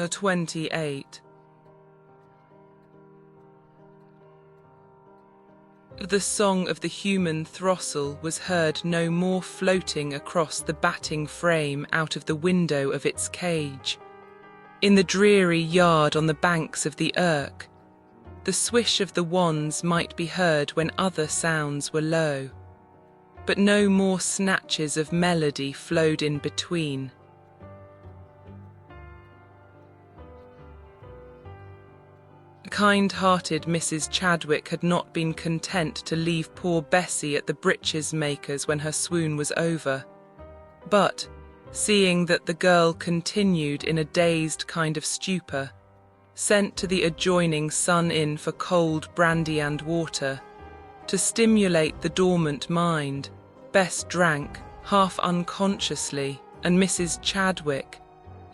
28. The song of the human throstle was heard no more, floating across the batting frame out of the window of its cage. In the dreary yard on the banks of the Irk, the swish of the wands might be heard when other sounds were low, but no more snatches of melody flowed in between. Kind-hearted Mrs. Chadwick had not been content to leave poor Bessie at the breeches maker's when her swoon was over, but, seeing that the girl continued in a dazed kind of stupor, sent to the adjoining Sun Inn for cold brandy and water. To stimulate the dormant mind, Bess drank, half unconsciously, and Mrs. Chadwick,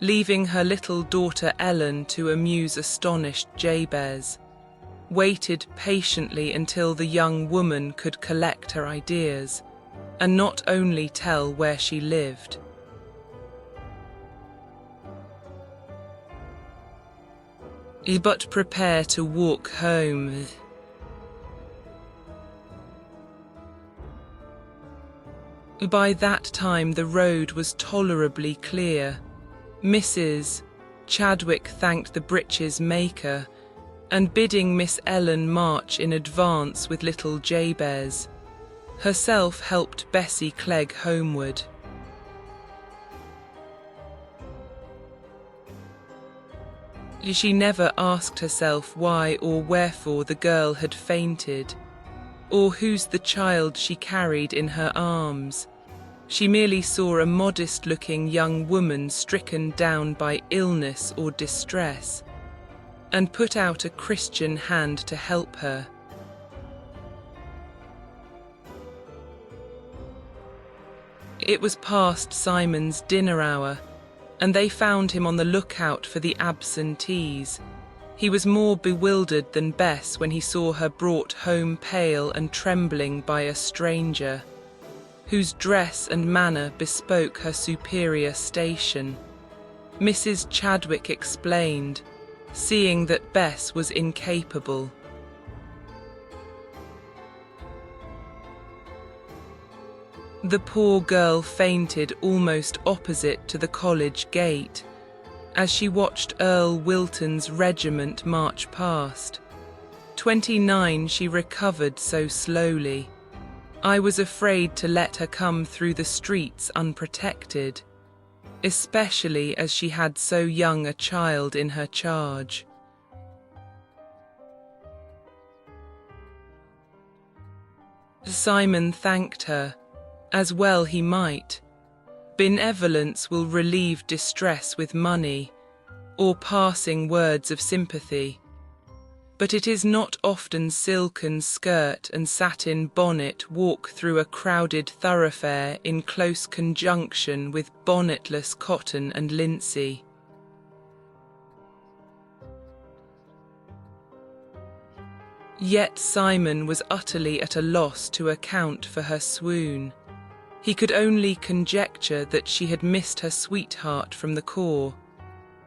leaving her little daughter Ellen to amuse astonished Jabez, waited patiently until the young woman could collect her ideas, and not only tell where she lived, but prepare to walk home. By that time the road was tolerably clear. Mrs. Chadwick thanked the breeches maker, and bidding Miss Ellen march in advance with little Jabez, herself helped Bessie Clegg homeward. She never asked herself why or wherefore the girl had fainted, or whose the child she carried in her arms. She merely saw a modest-looking young woman stricken down by illness or distress, and put out a Christian hand to help her. It was past Simon's dinner hour, and they found him on the lookout for the absentees. He was more bewildered than Bess when he saw her brought home pale and trembling by a stranger, whose dress and manner bespoke her superior station. Mrs. Chadwick explained, seeing that Bess was incapable. The poor girl fainted almost opposite to the college gate, as she watched Earl Wilton's regiment march past. 29, she recovered so slowly. I was afraid to let her come through the streets unprotected, especially as she had so young a child in her charge. Simon thanked her, as well he might. Benevolence will relieve distress with money, or passing words of sympathy. But it is not often silken skirt and satin bonnet walk through a crowded thoroughfare in close conjunction with bonnetless cotton and linsey. Yet Simon was utterly at a loss to account for her swoon. He could only conjecture that she had missed her sweetheart from the corps,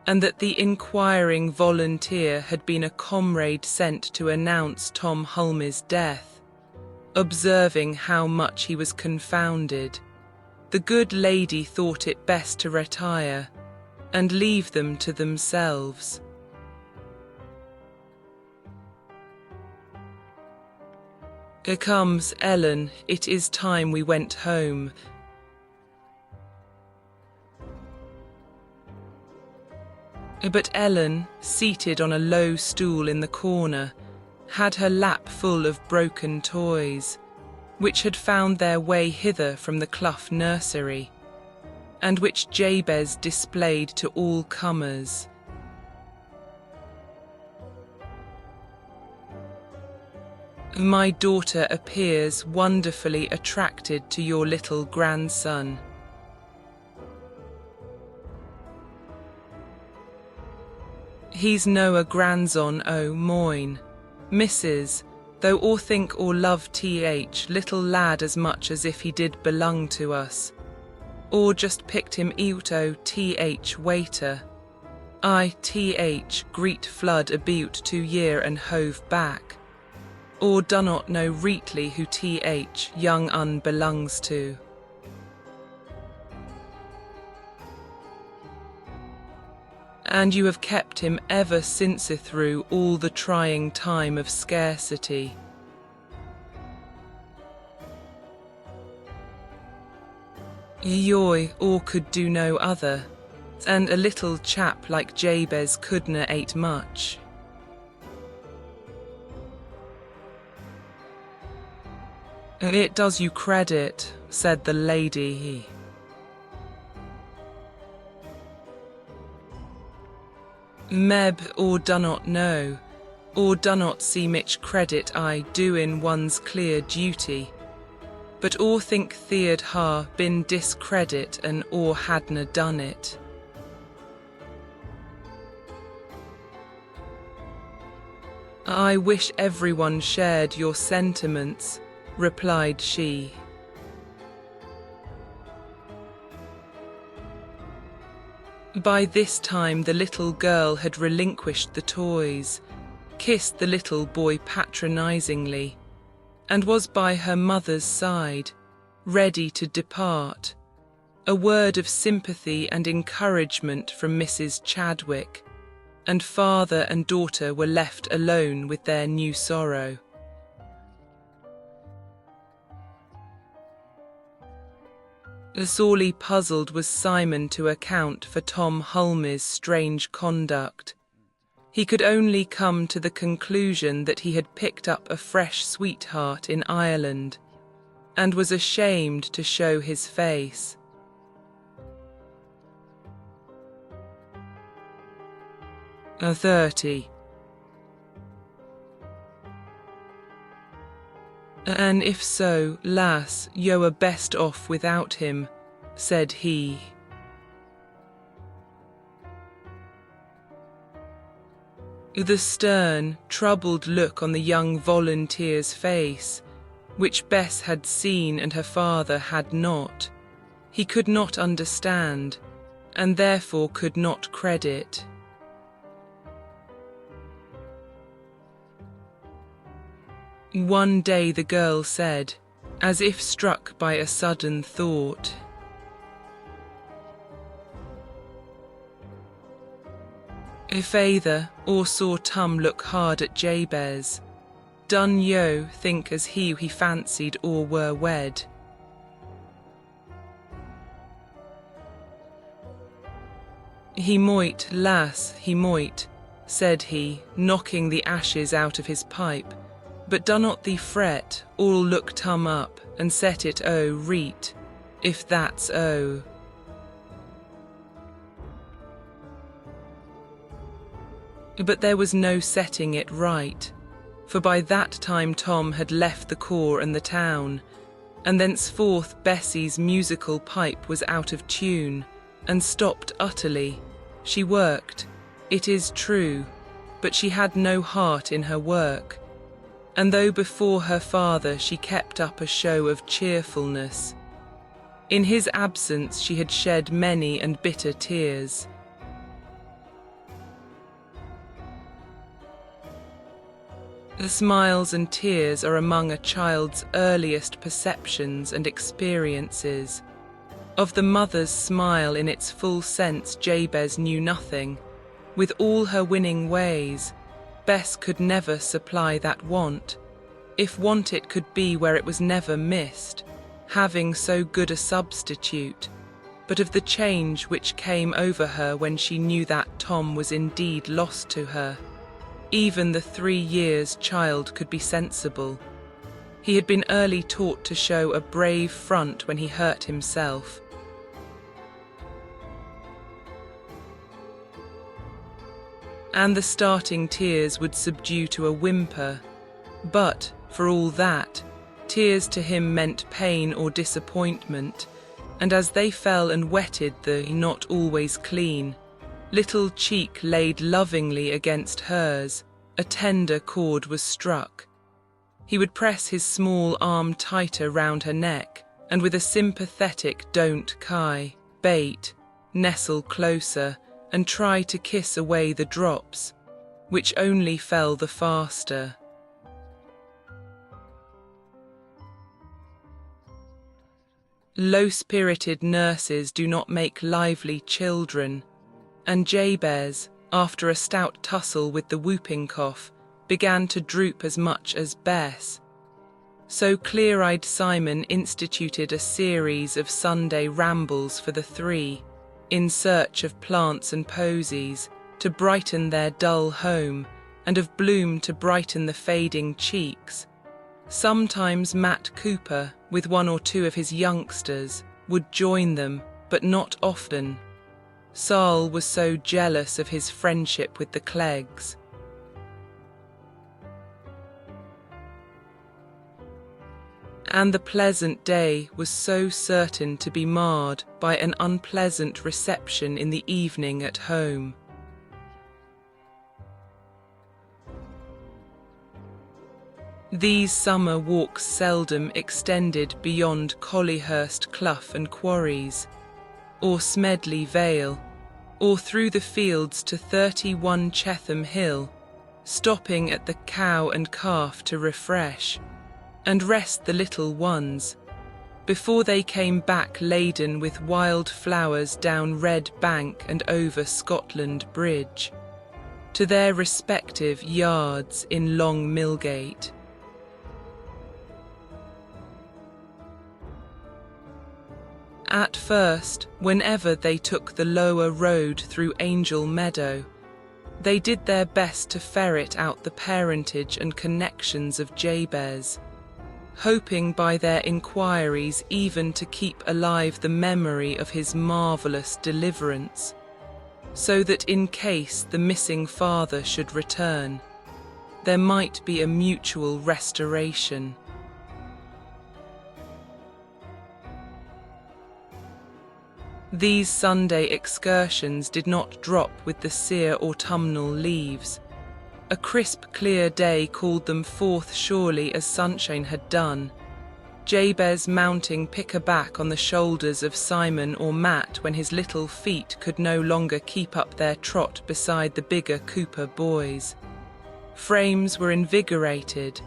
and that the inquiring volunteer had been a comrade sent to announce Tom Hulme's death. Observing how much he was confounded, the good lady thought it best to retire, and leave them to themselves. "Here comes Ellen, it is time we went home." But Ellen, seated on a low stool in the corner, had her lap full of broken toys, which had found their way hither from the Clough nursery, and which Jabez displayed to all comers. "My daughter appears wonderfully attracted to your little grandson." "He's no a grandson o' moine, Mrs., though or think or love little lad as much as if he did belong to us, or just picked him out o' waiter." greet flood about to year and hove back, or do not know reetly who young un belongs to. And you have kept him ever since through all the trying time of scarcity. Yoy or could do no other, and a little chap like Jabez couldna ate much. It does you credit, said the lady. Meb or do not know, or do not see much credit I do in one's clear duty, but or think thea'd ha been discredit and or hadna done it. I wish everyone shared your sentiments, replied she. By this time the little girl had relinquished the toys, kissed the little boy patronizingly, and was by her mother's side, ready to depart. A word of sympathy and encouragement from Mrs. Chadwick, and father and daughter were left alone with their new sorrow. Sorely puzzled was Simon to account for Tom Hulme's strange conduct. He could only come to the conclusion that he had picked up a fresh sweetheart in Ireland, and was ashamed to show his face. A 30. And if so, lass, yo are best off without him, said he. The stern, troubled look on the young volunteer's face, which Bess had seen and her father had not, he could not understand, and therefore could not credit. One day the girl said, as if struck by a sudden thought, "If either or saw Tum look hard at Jabez, dun yo think as he fancied or were wed?" "He moight, lass, he moight," said he, knocking the ashes out of his pipe, "but do not thee fret, all look Tum up, and set it reet, if that's o." But there was no setting it right, for by that time Tom had left the corps and the town, and thenceforth Bessie's musical pipe was out of tune, and stopped utterly. She worked, it is true, but she had no heart in her work, and though before her father she kept up a show of cheerfulness, in his absence she had shed many and bitter tears. The smiles and tears are among a child's earliest perceptions and experiences. Of the mother's smile in its full sense Jabez knew nothing. With all her winning ways, Bess could never supply that want, if want it could be where it was never missed, having so good a substitute, but of the change which came over her when she knew that Tom was indeed lost to her. Even the 3 years child could be sensible. He had been early taught to show a brave front when he hurt himself. And the starting tears would subdue to a whimper, but, for all that, tears to him meant pain or disappointment, and as they fell and wetted the not always clean little cheek laid lovingly against hers, a tender chord was struck. He would press his small arm tighter round her neck, and with a sympathetic "don't, Kai," bait, nestle closer, and try to kiss away the drops, which only fell the faster. Low-spirited nurses do not make lively children, and Jabez, after a stout tussle with the whooping cough, began to droop as much as Bess. So clear-eyed Simon instituted a series of Sunday rambles for the three, in search of plants and posies to brighten their dull home, and of bloom to brighten the fading cheeks. Sometimes Matt Cooper, with one or two of his youngsters, would join them, but not often. Saul was so jealous of his friendship with the Cleggs. And the pleasant day was so certain to be marred by an unpleasant reception in the evening at home. These summer walks seldom extended beyond Collyhurst Clough and Quarries, or Smedley Vale, or through the fields to 31 Chetham Hill, stopping at the Cow and Calf to refresh and rest the little ones, before they came back laden with wild flowers down Red Bank and over Scotland Bridge, to their respective yards in Long Millgate. At first, whenever they took the lower road through Angel Meadow, they did their best to ferret out the parentage and connections of Jabez, hoping by their inquiries even to keep alive the memory of his marvellous deliverance, so that in case the missing father should return, there might be a mutual restoration. These Sunday excursions did not drop with the sere autumnal leaves. A crisp, clear day called them forth surely as sunshine had done, Jabez mounting pick-a-back on the shoulders of Simon or Matt when his little feet could no longer keep up their trot beside the bigger Cooper boys. Frames were invigorated,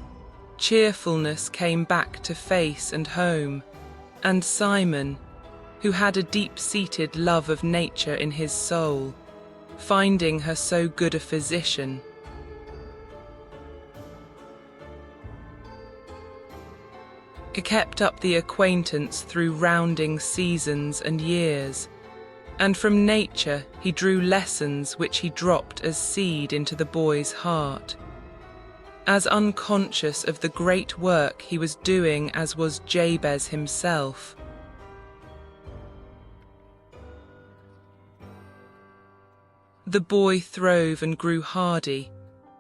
cheerfulness came back to face and home, and Simon, who had a deep-seated love of nature in his soul, finding her so good a physician, he kept up the acquaintance through rounding seasons and years, and from nature he drew lessons which he dropped as seed into the boy's heart, as unconscious of the great work he was doing as was Jabez himself. The boy throve and grew hardy.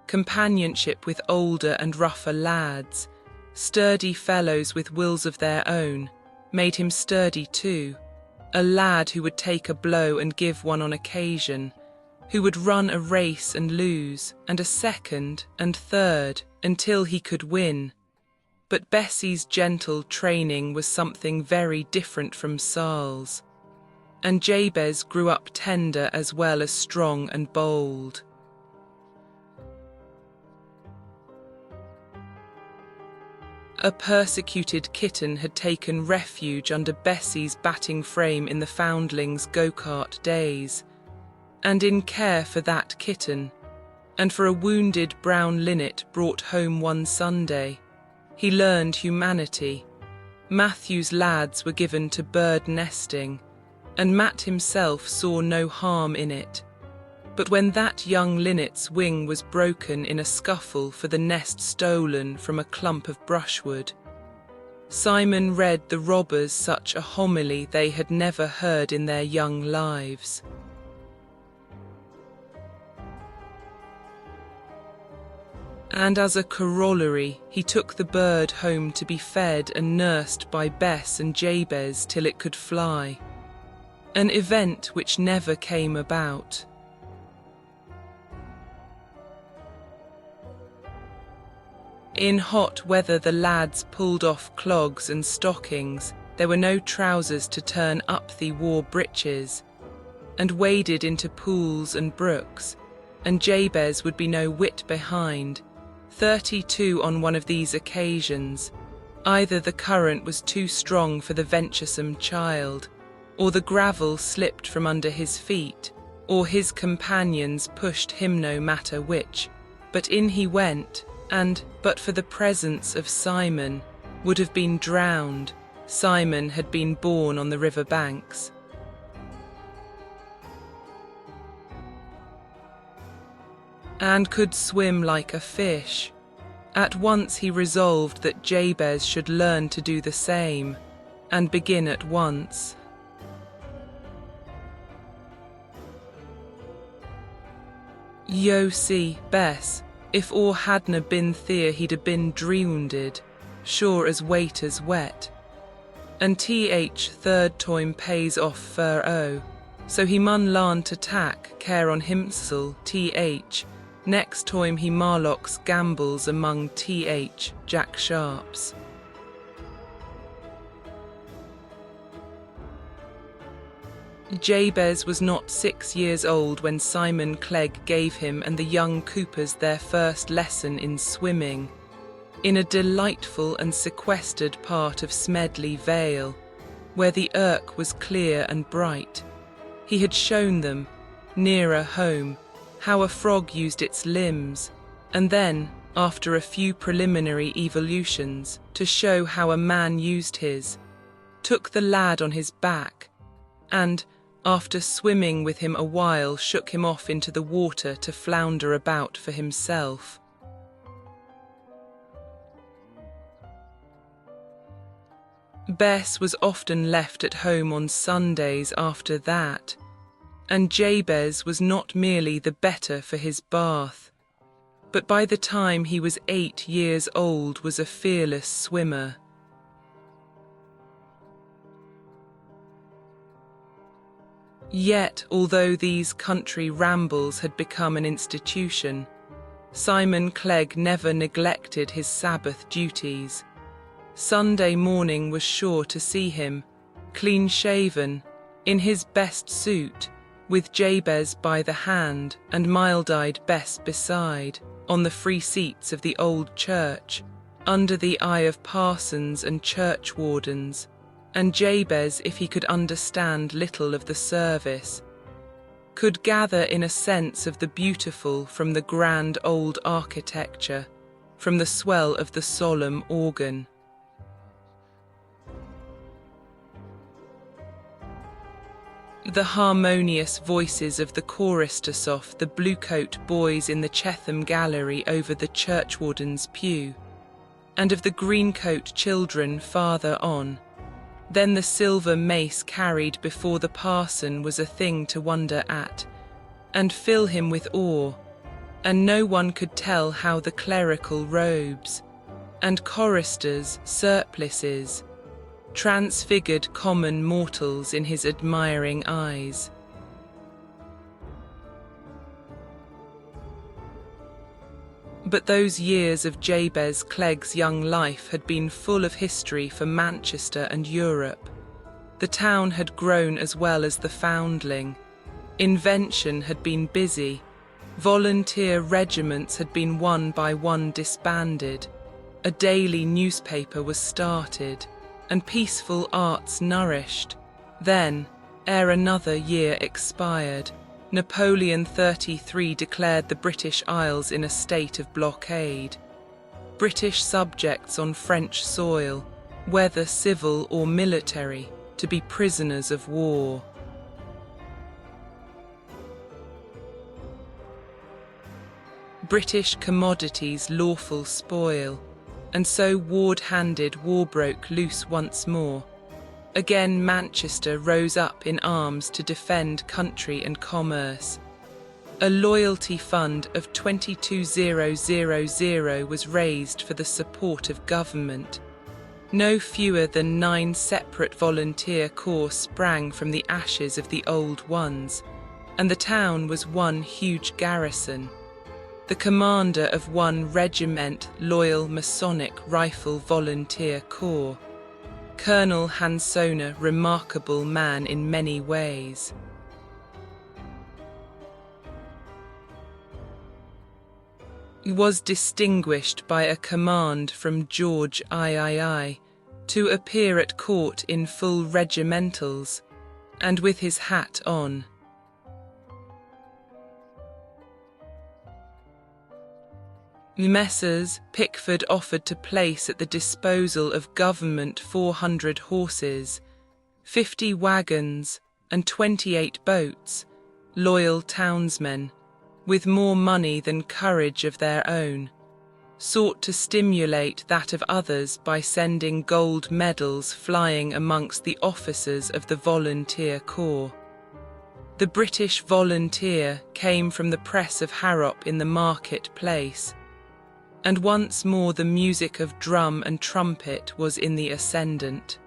Companionship with older and rougher lads, sturdy fellows with wills of their own, made him sturdy too. A lad who would take a blow and give one on occasion, who would run a race and lose, and a second and third, until he could win. But Bessie's gentle training was something very different from Saul's, and Jabez grew up tender as well as strong and bold. A persecuted kitten had taken refuge under Bessie's batting frame in the foundling's go-kart days, and in care for that kitten, and for a wounded brown linnet brought home one Sunday, he learned humanity. Matthew's lads were given to bird nesting, and Matt himself saw no harm in it. But when that young linnet's wing was broken in a scuffle for the nest stolen from a clump of brushwood, Simon read the robbers such a homily they had never heard in their young lives. And as a corollary, he took the bird home to be fed and nursed by Bess and Jabez till it could fly, an event which never came about. In hot weather the lads pulled off clogs and stockings. There were no trousers to turn up, the wore breeches, and waded into pools and brooks, and Jabez would be no whit behind, 32 on one of these occasions. Either the current was too strong for the venturesome child, or the gravel slipped from under his feet, or his companions pushed him, no matter which. But in he went, and, but for the presence of Simon, would have been drowned. Simon had been born on the river banks. And could swim like a fish. At once he resolved that Jabez should learn to do the same, and begin at once. Yo see, Bess, if or hadna been there he'd a been droonded, sure as waiter's wet. And third time pays off fur o, so he mun larn to tak care on himsel next time he marlocks gambles among Jack Sharps. Jabez was not 6 years old when Simon Clegg gave him and the young Coopers their first lesson in swimming, in a delightful and sequestered part of Smedley Vale, where the Irk was clear and bright. He had shown them, nearer home, how a frog used its limbs, and then, after a few preliminary evolutions, to show how a man used his, took the lad on his back, and, after swimming with him a while, shook him off into the water to flounder about for himself. Bess was often left at home on Sundays after that, and Jabez was not merely the better for his bath, but by the time he was 8 years old was a fearless swimmer. Yet, although these country rambles had become an institution, Simon Clegg never neglected his Sabbath duties. Sunday morning was sure to see him, clean-shaven, in his best suit, with Jabez by the hand and mild-eyed Bess beside, on the free seats of the old church, under the eye of parsons and churchwardens, and Jabez, if he could understand little of the service, could gather in a sense of the beautiful from the grand old architecture, from the swell of the solemn organ. The harmonious voices of the choristers of the Bluecoat boys in the Chetham gallery over the churchwarden's pew, and of the Greencoat children farther on. Then the silver mace carried before the parson was a thing to wonder at, and fill him with awe, and no one could tell how the clerical robes, and choristers' surplices, transfigured common mortals in his admiring eyes. But those years of Jabez Clegg's young life had been full of history for Manchester and Europe. The town had grown as well as the foundling. Invention had been busy. Volunteer regiments had been one by one disbanded. A daily newspaper was started, and peaceful arts nourished. Then, ere another year expired, Napoleon XXXIII declared the British Isles in a state of blockade. British subjects on French soil, whether civil or military, to be prisoners of war. British commodities lawful spoil, and so ward-handed war broke loose once more. Again Manchester rose up in arms to defend country and commerce. A loyalty fund of 22,000 was raised for the support of government. No fewer than 9 separate volunteer corps sprang from the ashes of the old ones, and the town was one huge garrison. The commander of one regiment Loyal Masonic Rifle Volunteer Corps, Colonel Hansona, remarkable man in many ways. was distinguished by a command from George III to appear at court in full regimentals and with his hat on. Messrs. Pickford offered to place at the disposal of government 400 horses, 50 wagons, and 28 boats, loyal townsmen, with more money than courage of their own, sought to stimulate that of others by sending gold medals flying amongst the officers of the volunteer corps. The British volunteer came from the press of Harrop in the market-place, and once more the music of drum and trumpet was in the ascendant.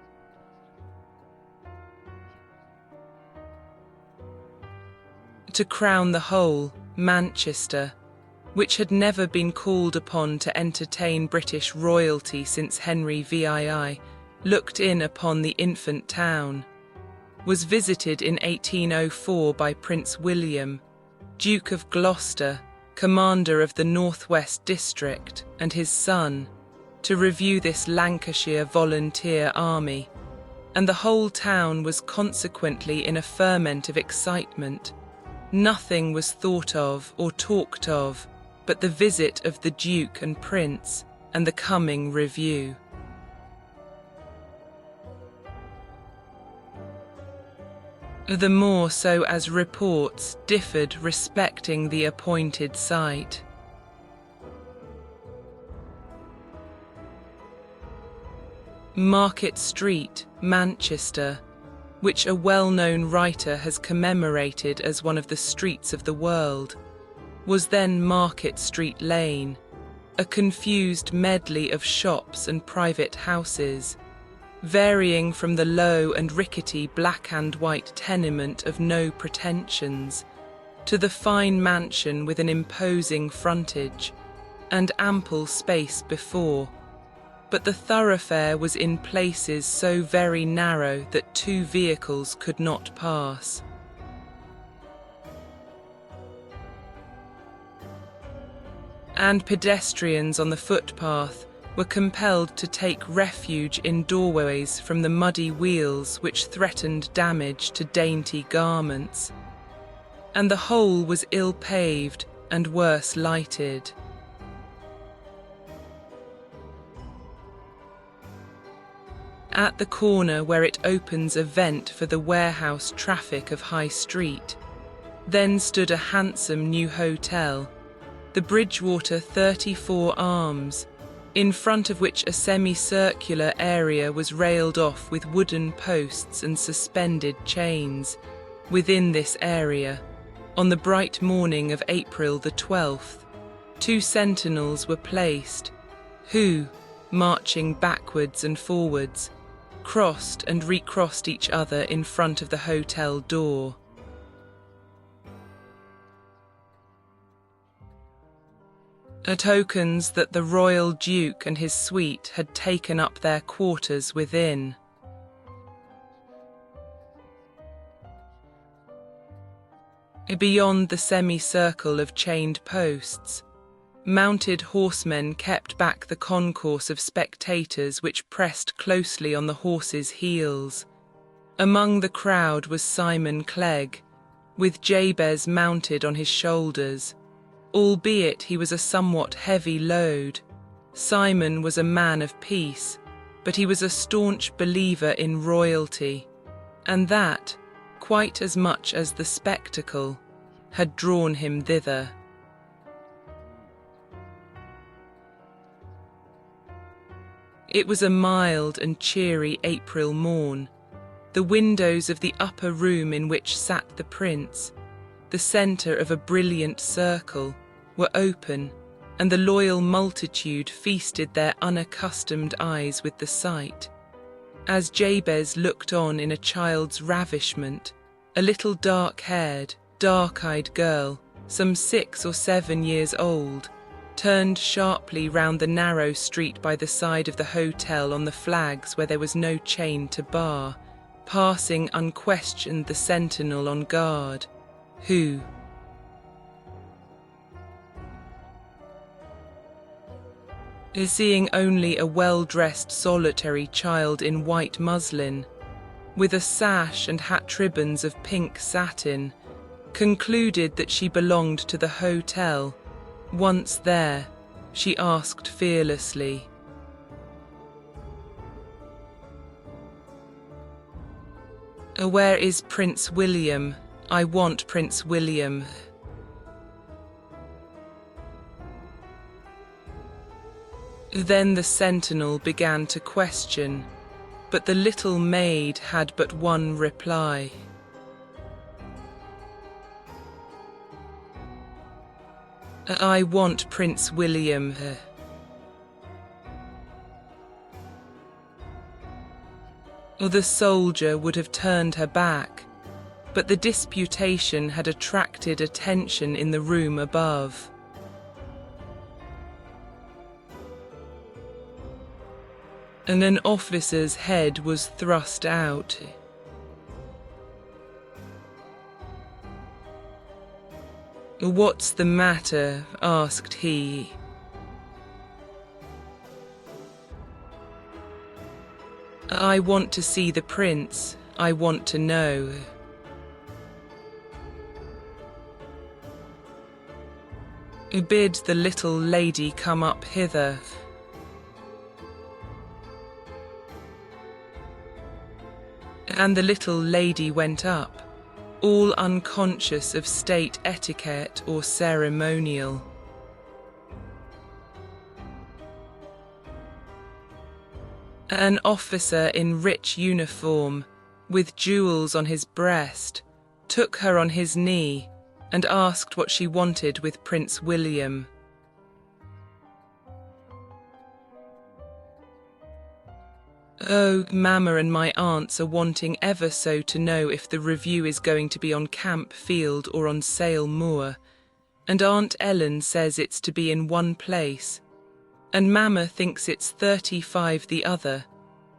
To crown the whole, Manchester, which had never been called upon to entertain British royalty since Henry VII looked in upon the infant town, was visited in 1804 by Prince William, Duke of Gloucester, commander of the Northwest District, and his son, to review this Lancashire volunteer army, and the whole town was consequently in a ferment of excitement. Nothing was thought of or talked of but the visit of the Duke and Prince and the coming review. The more so as reports differed respecting the appointed site. Market Street, Manchester, which a well-known writer has commemorated as one of the streets of the world, was then Market Street Lane, a confused medley of shops and private houses, varying from the low and rickety black and white tenement of no pretensions to the fine mansion with an imposing frontage and ample space before, but the thoroughfare was in places so very narrow that 2 vehicles could not pass. And pedestrians on the footpath were compelled to take refuge in doorways from the muddy wheels which threatened damage to dainty garments, and the whole was ill-paved and worse lighted. At the corner where it opens a vent for the warehouse traffic of High Street, then stood a handsome new hotel, the Bridgewater 34 Arms, in front of which a semicircular area was railed off with wooden posts and suspended chains. Within this area, on the bright morning of April the 12th, 2 sentinels were placed, who, marching backwards and forwards, crossed and recrossed each other in front of the hotel door. Tokens that the royal duke and his suite had taken up their quarters within. Beyond the semicircle of chained posts, mounted horsemen kept back the concourse of spectators which pressed closely on the horses' heels. Among the crowd was Simon Clegg, with Jabez mounted on his shoulders. Albeit he was a somewhat heavy load, Simon was a man of peace, but he was a staunch believer in royalty, and that, quite as much as the spectacle, had drawn him thither. It was a mild and cheery April morn. The windows of the upper room in which sat the prince, the centre of a brilliant circle, were open, and the loyal multitude feasted their unaccustomed eyes with the sight. As Jabez looked on in a child's ravishment, a little dark-haired, dark-eyed girl, some 6 or 7 years old, turned sharply round the narrow street by the side of the hotel on the flags where there was no chain to bar, passing unquestioned the sentinel on guard, who, seeing only a well-dressed solitary child in white muslin, with a sash and hat ribbons of pink satin, concluded that she belonged to the hotel. Once there, she asked fearlessly, "Where is Prince William? I want Prince William." Then the sentinel began to question, but the little maid had but one reply. "I want Prince William." The soldier would have turned her back, but the disputation had attracted attention in the room above. And an officer's head was thrust out. "What's the matter?" asked he. "I want to see the prince. I want to know." "Bid the little lady come up hither." And the little lady went up, all unconscious of state etiquette or ceremonial. An officer in rich uniform, with jewels on his breast, took her on his knee and asked what she wanted with Prince William. "Oh, Mamma and my aunts are wanting ever so to know if the review is going to be on Camp Field or on Sale Moor, and Aunt Ellen says it's to be in one place, and Mamma thinks it's 35 the other,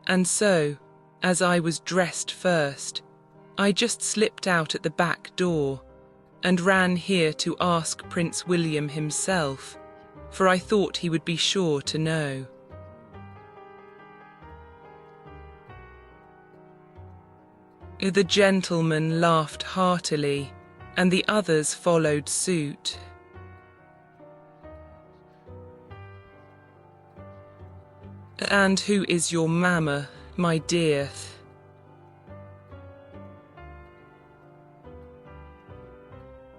and so, as I was dressed first, I just slipped out at the back door and ran here to ask Prince William himself, for I thought he would be sure to know." The gentleman laughed heartily, and the others followed suit. "And who is your mamma, my dear?"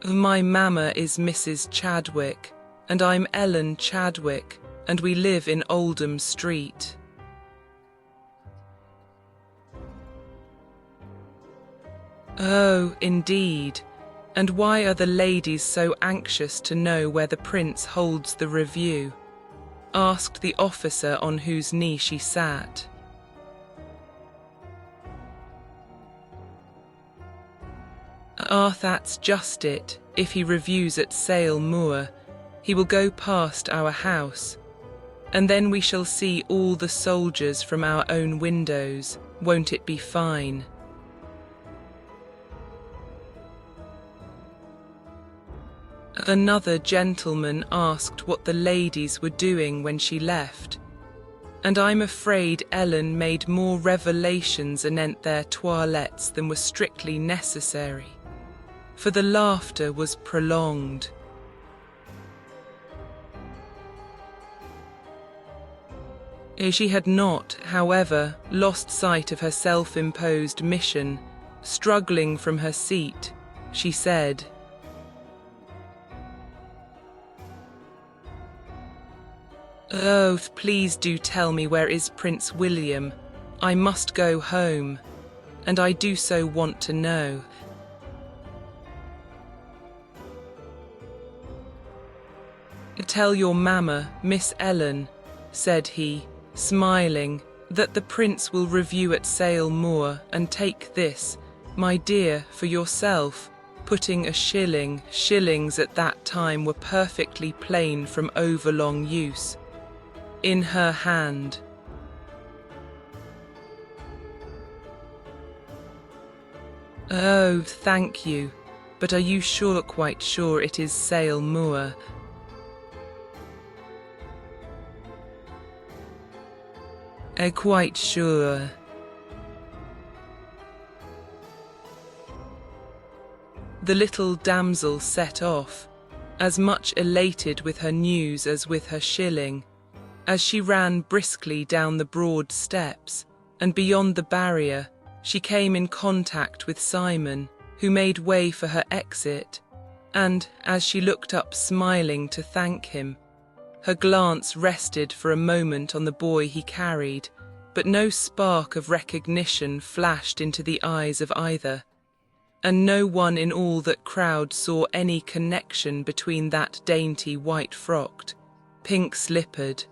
"My mamma is Mrs. Chadwick, and I'm Ellen Chadwick, and we live in Oldham Street." "Oh, indeed. And why are the ladies so anxious to know where the prince holds the review?" asked the officer on whose knee she sat. "That's just it. If he reviews at Sale Moor, he will go past our house, and then we shall see all the soldiers from our own windows. Won't it be fine?" Another gentleman asked what the ladies were doing when she left, and I'm afraid Ellen made more revelations anent their toilettes than were strictly necessary, for the laughter was prolonged. She had not, however, lost sight of her self-imposed mission. Struggling from her seat, she said, "Oh, please do tell me where is Prince William. I must go home, and I do so want to know." "Tell your mamma, Miss Ellen," said he, smiling, "that the prince will review at Sale Moor, and take this, my dear, for yourself," putting a shilling. Shillings at that time were perfectly plain from overlong use, in her hand. "Oh, thank you, but are you sure, quite sure it is Sale Moor?" Quite sure. The little damsel set off, as much elated with her news as with her shilling. As she ran briskly down the broad steps, and beyond the barrier, she came in contact with Simon, who made way for her exit, and, as she looked up smiling to thank him, her glance rested for a moment on the boy he carried, but no spark of recognition flashed into the eyes of either, and no one in all that crowd saw any connection between that dainty white-frocked, pink-slippered,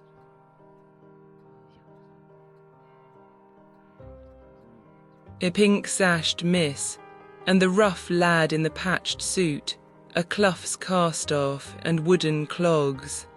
a pink-sashed miss, and the rough lad in the patched suit, a clough's cast-off and wooden clogs.